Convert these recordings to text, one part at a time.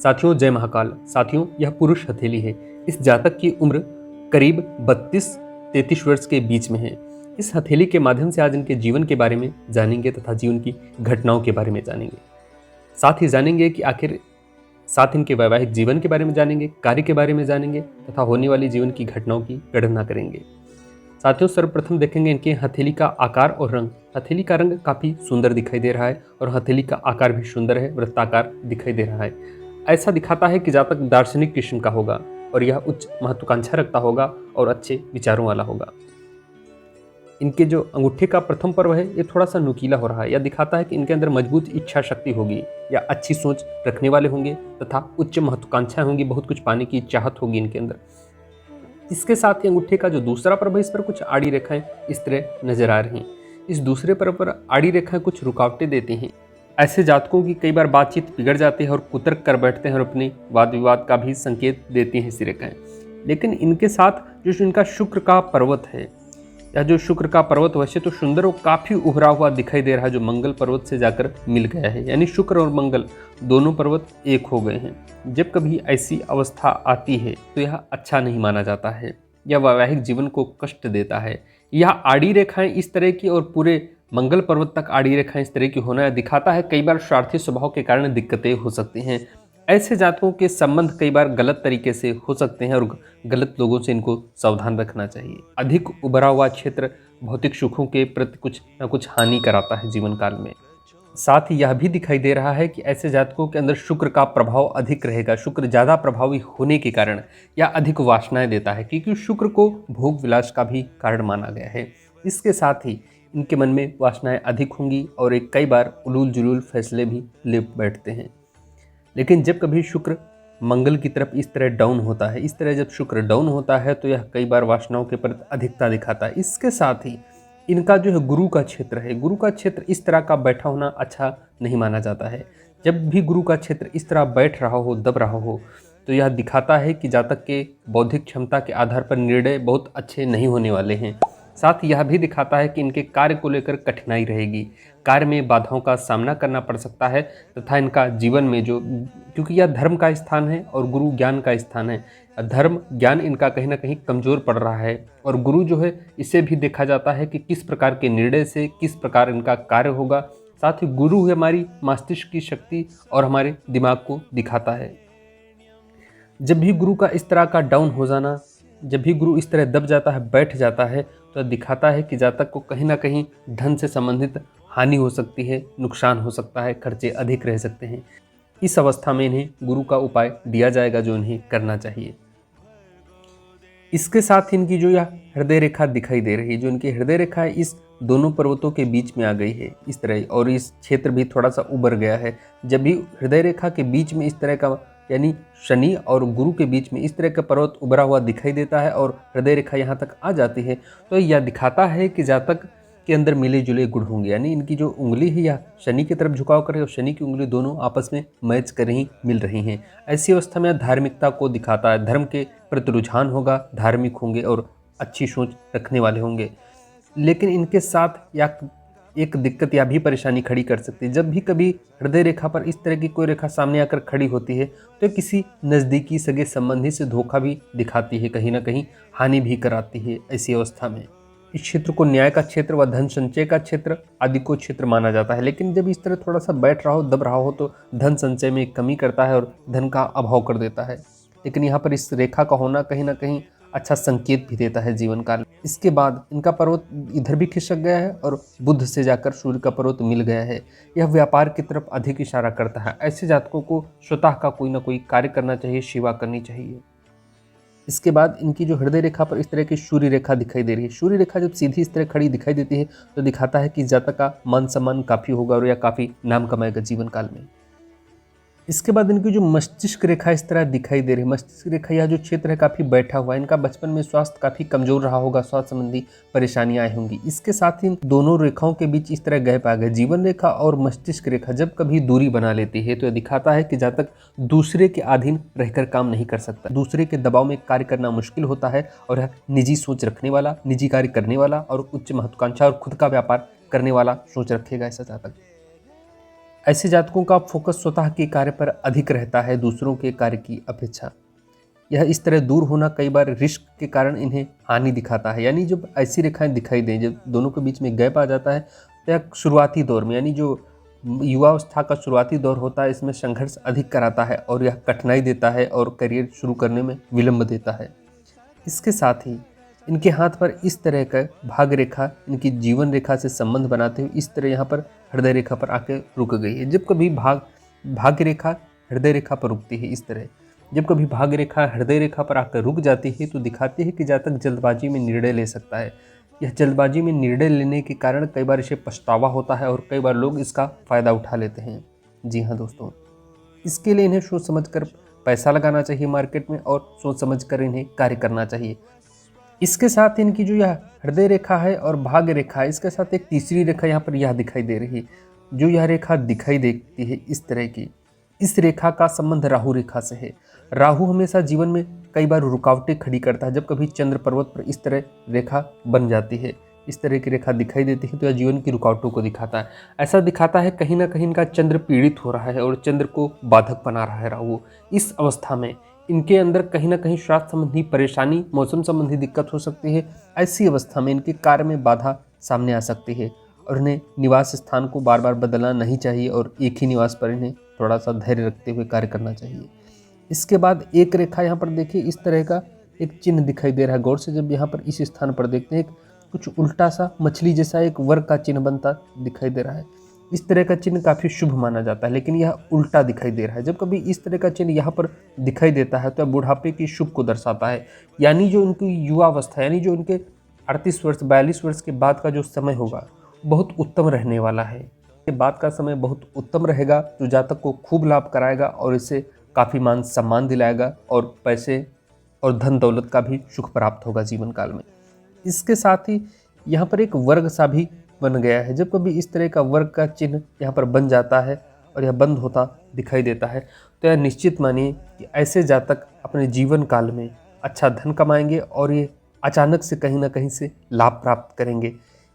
साथियों जय महाकाल। साथियों यह पुरुष हथेली है। इस जातक की उम्र करीब 32-33 वर्ष के बीच में है। इस हथेली के माध्यम से आज इनके जीवन के बारे में जानेंगे तथा जीवन की घटनाओं के बारे में जानेंगे। साथ ही जानेंगे कि आखिर साथ इनके वैवाहिक जीवन के बारे में जानेंगे, कार्य के बारे में जानेंगे तथा होने वाली जीवन की घटनाओं की गणना करेंगे। साथियों सर्वप्रथम देखेंगे इनके हथेली का आकार और रंग। हथेली का रंग काफी सुंदर दिखाई दे रहा है और हथेली का आकार भी सुंदर है, वृत्ताकार दिखाई दे रहा है। ऐसा दिखाता है कि जातक दार्शनिक किस्म का होगा और यह उच्च महत्वाकांक्षा रखता होगा और अच्छे विचारों वाला होगा। इनके जो अंगूठे का प्रथम पर्व है ये थोड़ा सा नुकीला हो रहा है। यह दिखाता है कि इनके अंदर मजबूत इच्छा शक्ति होगी या अच्छी सोच रखने वाले होंगे तथा उच्च महत्वाकांक्षाएं होंगी, बहुत कुछ पाने की चाहत होगी इनके अंदर। इसके साथ ही अंगूठे का जो दूसरा पर्व है इस पर कुछ आड़ी रेखाएं इस तरह नजर आ रही हैं। इस दूसरे पर्व पर आड़ी रेखाएं कुछ रुकावटें देती हैं। ऐसे जातकों की कई बार बातचीत बिगड़ जाती है और कुतर्क कर बैठते हैं और अपने वाद विवाद का भी संकेत देती हैं ऐसी रेखाएं। लेकिन इनके साथ जो इनका शुक्र का पर्वत है या जो शुक्र का पर्वत वैसे तो सुंदर और काफी उभरा हुआ दिखाई दे रहा है, जो मंगल पर्वत से जाकर मिल गया है, यानी शुक्र और मंगल दोनों पर्वत एक हो गए हैं। जब कभी ऐसी अवस्था आती है तो यह अच्छा नहीं माना जाता है, यह वैवाहिक जीवन को कष्ट देता है। यह आड़ी रेखाएं इस तरह की और पूरे मंगल पर्वत तक आड़ी रेखाएं इस तरह की होना दिखाता है कई बार स्वार्थी स्वभाव के कारण दिक्कतें हो सकती हैं। ऐसे जातकों के संबंध कई बार गलत तरीके से हो सकते हैं और गलत लोगों से इनको सावधान रखना चाहिए। अधिक उभरा हुआ क्षेत्र भौतिक सुखों के प्रति कुछ न कुछ हानि कराता है जीवन काल में। साथ ही यह भी दिखाई दे रहा है कि ऐसे जातकों के अंदर शुक्र का प्रभाव अधिक रहेगा। शुक्र ज़्यादा प्रभावी होने के कारण यह अधिक वासनाएं देता है, क्योंकि शुक्र को भोग विलास का भी कारण माना गया है। इसके साथ ही इनके मन में वासनाएं अधिक होंगी और एक कई बार उलूल जुलूल फैसले भी ले बैठते हैं। लेकिन जब कभी शुक्र मंगल की तरफ इस तरह डाउन होता है, इस तरह जब शुक्र डाउन होता है तो यह कई बार वासनाओं के प्रति अधिकता दिखाता है। इसके साथ ही इनका जो है गुरु का क्षेत्र है, गुरु का क्षेत्र इस तरह का बैठा होना अच्छा नहीं माना जाता है। जब भी गुरु का क्षेत्र इस तरह बैठ रहा हो, दब रहा हो, तो यह दिखाता है कि जातक के बौद्धिक क्षमता के आधार पर निर्णय बहुत अच्छे नहीं होने वाले हैं। साथ ही यह भी दिखाता है कि इनके कार्य को लेकर कठिनाई रहेगी, कार्य में बाधाओं का सामना करना पड़ सकता है तथा इनका जीवन में जो, क्योंकि यह धर्म का स्थान है और गुरु ज्ञान का स्थान है, धर्म ज्ञान इनका कहीं ना कहीं कमज़ोर पड़ रहा है और गुरु जो है इसे भी देखा जाता है कि किस प्रकार के निर्णय से किस प्रकार इनका कार्य होगा। साथ ही गुरु हमारी मस्तिष्क की शक्ति और हमारे दिमाग को दिखाता है। जब भी गुरु का इस तरह का डाउन हो जाना, जब भी गुरु इस तरह दब जाता है, बैठ जाता है, तो दिखाता है कि जातक को कहीं ना कहीं धन से संबंधित हानि हो सकती है, नुकसान हो सकता है, खर्चे अधिक रह सकते हैं। इस अवस्था में इन्हें गुरु का उपाय दिया जाएगा जो इन्हें करना चाहिए। इसके साथ इनकी जो यह हृदय रेखा दिखाई दे रही है, जो इनकी हृदय रेखा है इस दोनों पर्वतों के बीच में आ गई है इस तरह, और इस क्षेत्र भी थोड़ा सा उभर गया है। जब भी हृदय रेखा के बीच में इस तरह का, यानी शनि और गुरु के बीच में इस तरह का पर्वत उभरा हुआ दिखाई देता है और हृदय रेखा यहाँ तक आ जाती है, तो यह दिखाता है कि जातक के अंदर मिले जुले गुण होंगे, यानी इनकी जो उंगली है यह शनि की तरफ झुकाव करे और शनि की उंगली दोनों आपस में मैच कर ही मिल रही हैं। ऐसी अवस्था में धार्मिकता को दिखाता है, धर्म के प्रति रुझान होगा, धार्मिक होंगे और अच्छी सोच रखने वाले होंगे। लेकिन इनके साथ या एक दिक्कत या भी परेशानी खड़ी कर सकती है। जब भी कभी हृदय रेखा पर इस तरह की कोई रेखा सामने आकर खड़ी होती है तो किसी नज़दीकी सगे संबंधी से धोखा भी दिखाती है, कहीं ना कहीं हानि भी कराती है। ऐसी अवस्था में इस क्षेत्र को न्याय का क्षेत्र व धन संचय का क्षेत्र आदि को क्षेत्र माना जाता है। लेकिन जब इस तरह थोड़ा सा बैठ रहा हो, दब रहा हो, तो धन संचय में कमी करता है और धन का अभाव कर देता है। लेकिन यहाँ पर इस रेखा का होना कहीं ना कहीं अच्छा संकेत भी देता है जीवन काल। इसके बाद इनका पर्वत इधर भी खिसक गया है और बुध से जाकर सूर्य का पर्वत मिल गया है। यह व्यापार की तरफ अधिक इशारा करता है। ऐसे जातकों को स्वतः का कोई ना कोई कार्य करना चाहिए, सेवा करनी चाहिए। इसके बाद इनकी जो हृदय रेखा पर इस तरह की सूर्य रेखा दिखाई दे रही है। सूर्य रेखा जब सीधी इस तरह खड़ी दिखाई देती है तो दिखाता है कि जातक का मान सम्मान काफ़ी होगा और यह काफ़ी नाम कमाएगा जीवन काल में। इसके बाद इनकी जो मस्तिष्क रेखा इस तरह दिखाई दे रही है, मस्तिष्क रेखा यह जो क्षेत्र है काफ़ी बैठा हुआ है। इनका बचपन में स्वास्थ्य काफ़ी कमजोर रहा होगा, स्वास्थ्य संबंधी परेशानियां आई होंगी। इसके साथ ही इन दोनों रेखाओं के बीच इस तरह गैप आ गए। जीवन रेखा और मस्तिष्क रेखा जब कभी दूरी बना लेती है तो यह दिखाता है कि जातक दूसरे के अधीन रहकर काम नहीं कर सकता, दूसरे के दबाव में कार्य करना मुश्किल होता है और यह निजी सोच रखने वाला, निजी कार्य करने वाला और उच्च महत्वाकांक्षा और खुद का व्यापार करने वाला सोच रखेगा ऐसा जातक। ऐसे जातकों का फोकस स्वतः के कार्य पर अधिक रहता है दूसरों के कार्य की अपेक्षा। यह इस तरह दूर होना कई बार रिस्क के कारण इन्हें हानि दिखाता है। यानी जब ऐसी रेखाएं दिखाई दें, जब दोनों के बीच में गैप आ जाता है, तो यह शुरुआती दौर में, यानी जो युवावस्था का शुरुआती दौर होता है, इसमें संघर्ष अधिक कराता है और यह कठिनाई देता है और करियर शुरू करने में विलंब देता है। इसके साथ ही इनके हाथ पर इस तरह का भाग रेखा इनकी जीवन रेखा से संबंध बनाते हुए इस तरह यहाँ पर हृदय रेखा पर आके रुक गई है। जब कभी भाग्य रेखा हृदय रेखा पर रुकती है, इस तरह जब कभी भाग्य रेखा हृदय रेखा पर आकर रुक जाती है तो दिखाती है कि जातक जल्दबाजी में निर्णय ले सकता है। यह जल्दबाजी में निर्णय लेने के कारण कई बार इसे पछतावा होता है और कई बार लोग इसका फ़ायदा उठा लेते हैं। जी हाँ दोस्तों, इसके लिए इन्हें सोच समझकर पैसा लगाना चाहिए मार्केट में और सोच समझकर इन्हें कार्य करना चाहिए। इसके साथ इनकी जो यह हृदय रेखा है और भाग्य रेखा है, इसके साथ एक तीसरी रेखा यहाँ पर यह दिखाई दे रही है। जो यह रेखा दिखाई देती है इस तरह की, इस रेखा का संबंध राहु रेखा से है। राहु हमेशा जीवन में कई बार रुकावटें खड़ी करता है। जब कभी चंद्र पर्वत पर इस तरह रेखा बन जाती है, इस तरह की रेखा दिखाई देती है, तो यह जीवन की रुकावटों को दिखाता है। ऐसा दिखाता है कहीं ना कहीं इनका चंद्र पीड़ित हो रहा है और चंद्र को बाधक बना रहा है राहु। इस अवस्था में इनके अंदर कहीं ना कहीं स्वास्थ्य संबंधी परेशानी, मौसम संबंधी दिक्कत हो सकती है। ऐसी अवस्था में इनके कार्य में बाधा सामने आ सकती है और इन्हें निवास स्थान को बार बार बदलना नहीं चाहिए और एक ही निवास पर इन्हें थोड़ा सा धैर्य रखते हुए कार्य करना चाहिए। इसके बाद एक रेखा यहाँ पर देखिए, इस तरह का एक चिन्ह दिखाई दे रहा है। गौर से जब यहाँ पर इस स्थान पर देखते हैं, कुछ उल्टा सा मछली जैसा एक वर्ग का चिन्ह बनता दिखाई दे रहा है। इस तरह का चिन्ह काफ़ी शुभ माना जाता है, लेकिन यह उल्टा दिखाई दे रहा है। जब कभी इस तरह का चिन्ह यहाँ पर दिखाई देता है तो यह बुढ़ापे की शुभ को दर्शाता है। यानी जो उनकी युवावस्था, यानी जो उनके 38 वर्ष 42 वर्ष के बाद का जो समय होगा बहुत उत्तम रहने वाला है। के बाद का समय बहुत उत्तम रहेगा, जो जातक को खूब लाभ कराएगा और इसे काफ़ी मान सम्मान दिलाएगा और पैसे और धन दौलत का भी सुख प्राप्त होगा जीवन काल में। इसके साथ ही यहाँ पर एक वर्ग सा भी बन गया है। जब कभी इस तरह का वर्ग का चिन्ह यहाँ पर बन जाता है और यह बंद होता दिखाई देता है, तो यह निश्चित मानिए कि ऐसे जातक अपने जीवन काल में अच्छा धन कमाएंगे और ये अचानक से कहीं ना कहीं से लाभ प्राप्त करेंगे।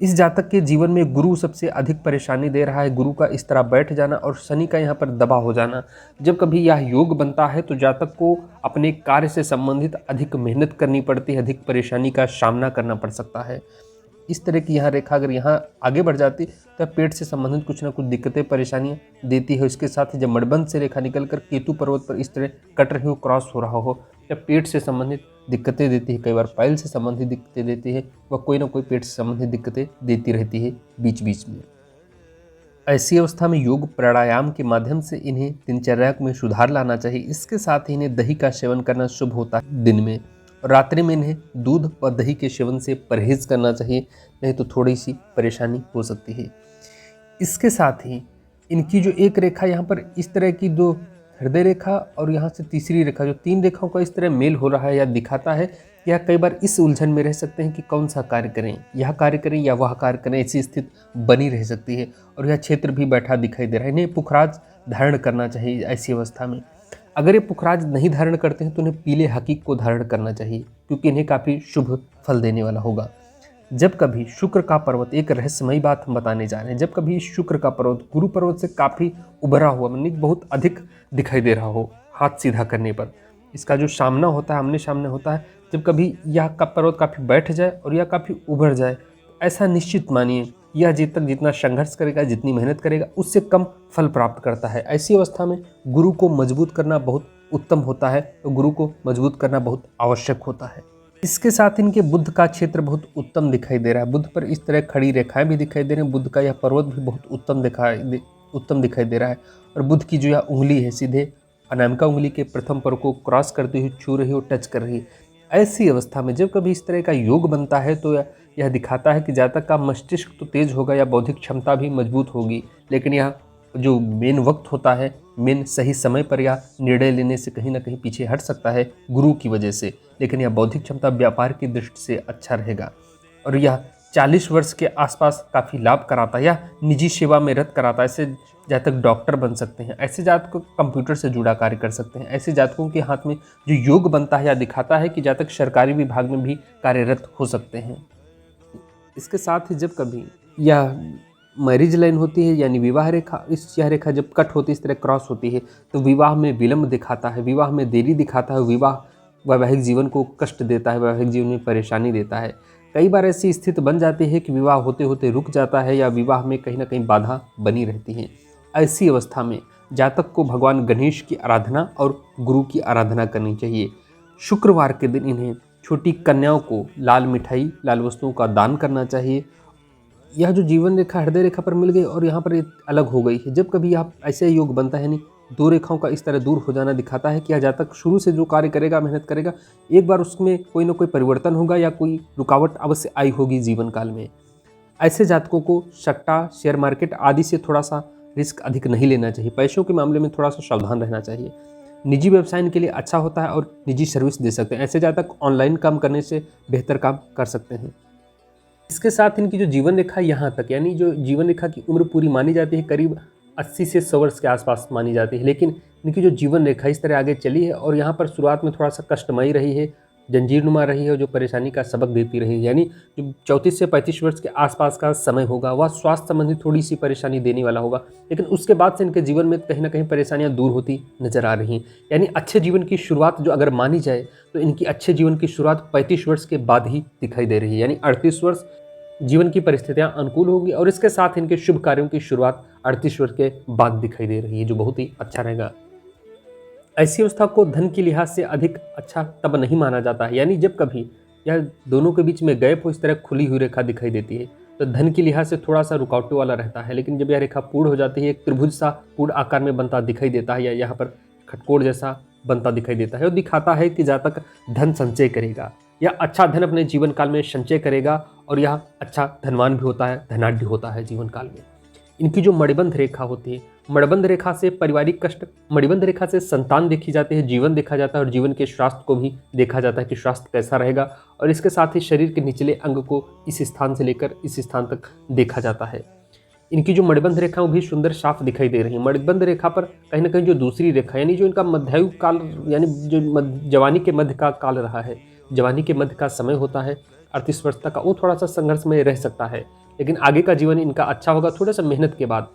इस जातक के जीवन में गुरु सबसे अधिक परेशानी दे रहा है। गुरु का इस तरह बैठ जाना और शनि का यहाँ पर दबा हो जाना। जब कभी यह योग बनता है तो जातक को अपने कार्य से संबंधित अधिक मेहनत करनी पड़ती है, अधिक परेशानी का सामना करना पड़ सकता है। इस तरह की यहाँ रेखा अगर यहाँ आगे बढ़ जाती तो पेट से संबंधित कुछ ना कुछ दिक्कतें परेशानियाँ देती है। इसके साथ ही जब मणिबंध से रेखा निकलकर केतु पर्वत पर इस तरह कट रही हो, क्रॉस हो रहा हो, या पेट से संबंधित दिक्कतें देती है, कई बार पाइल से संबंधित दिक्कतें देती है, वह कोई ना कोई पेट से संबंधित दिक्कतें देती रहती है बीच बीच में। ऐसी अवस्था में योग प्राणायाम के माध्यम से इन्हें दिनचर्या में सुधार लाना चाहिए। इसके साथ ही इन्हें दही का सेवन करना शुभ होता है दिन में, और रात्रि में इन्हें दूध और दही के सेवन से परहेज करना चाहिए, नहीं तो थोड़ी सी परेशानी हो सकती है। इसके साथ ही इनकी जो एक रेखा यहाँ पर इस तरह की, दो हृदय रेखा और यहाँ से तीसरी रेखा, जो तीन रेखाओं का इस तरह मेल हो रहा है या दिखाता है, या कई बार इस उलझन में रह सकते हैं कि कौन सा कार्य करें, यह कार्य करें या वह कार्य करें, ऐसी स्थिति बनी रह सकती है। और यह क्षेत्र भी बैठा दिखाई दे रहा है। इन्हें पुखराज धारण करना चाहिए ऐसी अवस्था में। अगर ये पुखराज नहीं धारण करते हैं तो उन्हें पीले हकीक को धारण करना चाहिए, क्योंकि इन्हें काफ़ी शुभ फल देने वाला होगा। जब कभी शुक्र का पर्वत, एक रहस्यमयी बात हम बताने जा रहे हैं, जब कभी शुक्र का पर्वत गुरु पर्वत से काफ़ी उभरा हुआ, मतलब बहुत अधिक दिखाई दे रहा हो हाथ सीधा करने पर, इसका जो सामना होता है, आमने सामने होता है, जब कभी यह का पर्वत काफ़ी बैठ जाए और यह काफ़ी उभर जाए, ऐसा निश्चित मानिए यह जितना संघर्ष करेगा, जितनी मेहनत करेगा, उससे कम फल प्राप्त करता है। ऐसी अवस्था में गुरु को मजबूत करना बहुत उत्तम होता है, तो गुरु को मजबूत करना बहुत आवश्यक होता है। इसके साथ इनके बुध का क्षेत्र बहुत उत्तम दिखाई दे रहा है। बुध पर इस तरह खड़ी रेखाएं भी दिखाई दे रही हैं। बुध का यह पर्वत भी बहुत उत्तम दिखाई दे रहा है। और बुध की जो यह उंगली है, सीधे अनामिका उंगली के प्रथम पर को क्रॉस करती हुई छू रही और टच कर रही है। ऐसी अवस्था में जब कभी इस तरह का योग बनता है तो यह दिखाता है कि जातक का मस्तिष्क तो तेज होगा या बौद्धिक क्षमता भी मजबूत होगी, लेकिन यह जो मेन वक्त होता है, मेन सही समय पर यह निर्णय लेने से कहीं ना कहीं पीछे हट सकता है गुरु की वजह से। लेकिन यह बौद्धिक क्षमता व्यापार की दृष्टि से अच्छा रहेगा। और यह 40 वर्ष के आसपास काफ़ी लाभ कराता है, या निजी सेवा में रत कराता है। ऐसे जातक डॉक्टर बन सकते हैं, ऐसे जातक कंप्यूटर से जुड़ा कार्य कर सकते हैं। ऐसे जातकों के हाथ में जो योग बनता है या दिखाता है कि जातक सरकारी विभाग में भी कार्यरत हो सकते हैं। इसके साथ ही जब कभी यह मैरिज लाइन होती है यानी विवाह रेखा, इस यह रेखा जब कट होती है, इस तरह क्रॉस होती है, तो विवाह में विलंब दिखाता है, विवाह में देरी दिखाता है, विवाह वैवाहिक जीवन को कष्ट देता है, वैवाहिक जीवन में परेशानी देता है। कई बार ऐसी स्थिति बन जाती है कि विवाह होते होते रुक जाता है या विवाह में कहीं ना कहीं बाधा बनी रहती है। ऐसी अवस्था में जातक को भगवान गणेश की आराधना और गुरु की आराधना करनी चाहिए। शुक्रवार के दिन इन्हें छोटी कन्याओं को लाल मिठाई, लाल वस्तुओं का दान करना चाहिए। यह जो जीवन रेखा हृदय रेखा पर मिल गई और यहाँ पर ये अलग हो गई है, जब कभी आप ऐसे योग बनता है नहीं, दो रेखाओं का इस तरह दूर हो जाना दिखाता है कि यह जातक शुरू से जो कार्य करेगा, मेहनत करेगा, एक बार उसमें कोई ना कोई परिवर्तन होगा या कोई रुकावट अवश्य आई होगी जीवन काल में। ऐसे जातकों को सट्टा, शेयर मार्केट आदि से थोड़ा सा रिस्क अधिक नहीं लेना चाहिए। पैसों के मामले में थोड़ा सा सावधान रहना चाहिए। निजी व्यवसाय इनके लिए अच्छा होता है और निजी सर्विस दे सकते हैं। ऐसे जातक ऑनलाइन काम करने से बेहतर काम कर सकते हैं। इसके साथ इनकी जो जीवन रेखा यहाँ तक, यानी जो जीवन रेखा की उम्र पूरी मानी जाती है करीब 80 से 100 वर्ष के आसपास मानी जाती है, लेकिन इनकी जो जीवन रेखा इस तरह आगे चली है और यहाँ पर शुरुआत में थोड़ा सा कष्टमयी रही है, जंजीरनुमा रही है, जो परेशानी का सबक देती रही है। यानी जो 34 से 35 वर्ष के आसपास का समय होगा वह स्वास्थ्य संबंधी थोड़ी सी परेशानी देने वाला होगा, लेकिन उसके बाद से इनके जीवन में कहीं ना कहीं परेशानियां दूर होती नजर आ रही हैं। यानी अच्छे जीवन की शुरुआत जो अगर मानी जाए तो इनकी अच्छे जीवन की शुरुआत 35 वर्ष के बाद ही दिखाई दे रही है। यानी 38 वर्ष जीवन की परिस्थितियां अनुकूल होगी और इसके साथ इनके शुभ कार्यों की शुरुआत 38 वर्ष के बाद दिखाई दे रही है, जो बहुत ही अच्छा रहेगा। ऐसी अवस्था को धन की लिहाज से अधिक अच्छा तब नहीं माना जाता है, यानी जब कभी यह दोनों के बीच में गैप हो, इस तरह खुली हुई रेखा दिखाई देती है तो धन की लिहाज से थोड़ा सा रुकावटों वाला रहता है। लेकिन जब यह रेखा पूर्ण हो जाती है, एक त्रिभुज सा पूर्ण आकार में बनता दिखाई देता है या यहाँ पर खटकोड़ जैसा बनता दिखाई देता है और दिखाता है कि जातक धन संचय करेगा या अच्छा धन अपने जीवन काल में संचय करेगा और यह अच्छा धनवान भी होता है, धनाढ्य होता है जीवन काल में। इनकी जो मणिबंध रेखा होती है, मणिबंध रेखा से पारिवारिक कष्ट, मणिबंध रेखा से संतान देखी जाती है, जीवन देखा जाता है और जीवन के स्वास्थ्य को भी देखा जाता है कि स्वास्थ्य कैसा रहेगा, और इसके साथ ही शरीर के निचले अंग को इस स्थान से लेकर इस स्थान तक देखा जाता है। इनकी जो मणिबंध रेखा वो भी सुंदर साफ दिखाई दे रही है। मणिबंध रेखा पर कहीं ना कहीं जो दूसरी रेखा, यानी जो इनका मध्यायु काल, यानी जो जवानी के मध्य का काल रहा है, जवानी के मध्य का समय होता है 38 वर्ष तक का, वो थोड़ा सा संघर्ष में रह सकता है, लेकिन आगे का जीवन इनका अच्छा होगा थोड़ा सा मेहनत के बाद।